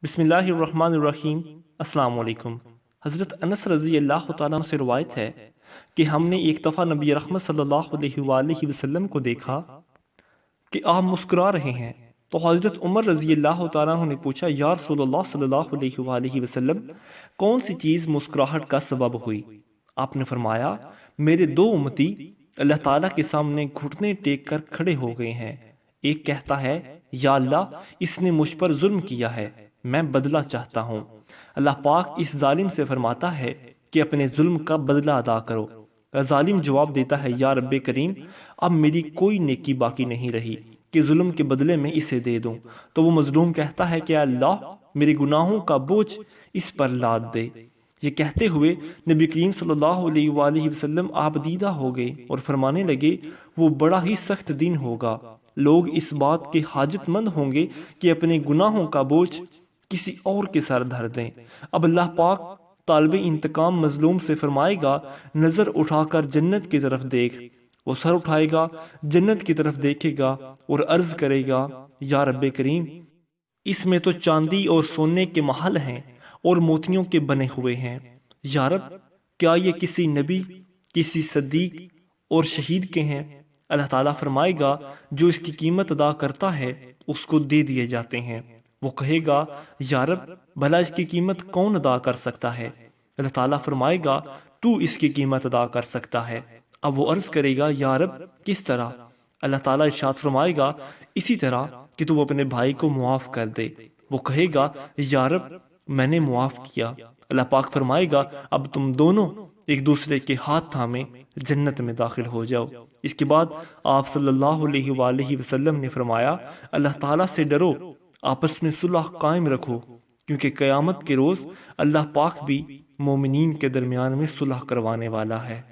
بسم اللہ الرحمن الرحیم۔ السلام علیکم۔ حضرت انس رضی اللہ تعالیٰ عنہ سے روایت ہے کہ ہم نے ایک دفعہ نبی رحمت صلی اللہ علیہ وآلہ وسلم کو دیکھا کہ آپ مسکرا رہے ہیں، تو حضرت عمر رضی اللہ تعالیٰ عنہ نے پوچھا، یا رسول اللہ صلی اللہ علیہ وآلہ وسلم، کون سی چیز مسکراہٹ کا سبب ہوئی؟ آپ نے فرمایا، میرے دو امتی اللہ تعالیٰ کے سامنے گھٹنے ٹیک کر کھڑے ہو گئے ہیں، ایک کہتا ہے، یا اللہ، اس نے مجھ پر ظلم کیا ہے، میں بدلہ چاہتا ہوں۔ اللہ پاک اس ظالم سے فرماتا ہے کہ اپنے ظلم کا بدلہ ادا کرو۔ ظالم جواب دیتا ہے، یا رب کریم، اب میری کوئی نیکی باقی نہیں رہی کہ ظلم کے بدلے میں اسے دے دوں۔ تو وہ مظلوم کہتا ہے کہ اللہ، میرے گناہوں کا بوجھ اس پر لاد دے۔ یہ کہتے ہوئے نبی کریم صلی اللہ علیہ وآلہ وسلم آبدیدہ ہو گئے اور فرمانے لگے، وہ بڑا ہی سخت دن ہوگا، لوگ اس بات کے حاجت مند ہوں گے کہ اپنے گناہوں کا بوجھ کسی اور کے سر دھر دیں۔ اب اللہ پاک طالب انتقام مظلوم سے فرمائے گا، نظر اٹھا کر جنت کی طرف دیکھ۔ وہ سر اٹھائے گا، جنت کی طرف دیکھے گا اور عرض کرے گا، یا رب کریم، اس میں تو چاندی اور سونے کے محل ہیں اور موتیوں کے بنے ہوئے ہیں۔ یا رب، کیا یہ کسی نبی، کسی صدیق اور شہید کے ہیں؟ اللہ تعالیٰ فرمائے گا، جو اس کی قیمت ادا کرتا ہے اس کو دے دیے جاتے ہیں۔ وہ کہے گا، یا رب، بھلا اس کی قیمت کون ادا کر سکتا ہے؟ اللہ تعالیٰ فرمائے گا، تو اس کی قیمت ادا کر سکتا ہے۔ اب وہ عرض کرے گا، یا رب، کس طرح؟ اللہ تعالیٰ ارشاد فرمائے گا، اسی طرح کہ تو اپنے بھائی کو معاف کر دے۔ وہ کہے گا، یا رب، میں نے معاف کیا۔ اللہ پاک فرمائے گا، اب تم دونوں ایک دوسرے کے ہاتھ تھامے جنت میں داخل ہو جاؤ۔ اس کے بعد آپ صلی اللہ علیہ وآلہ وسلم نے فرمایا، اللہ تعالیٰ سے ڈرو، آپس میں صلح قائم رکھو، کیونکہ قیامت کے روز اللہ پاک بھی مومنین کے درمیان میں صلح کروانے والا ہے۔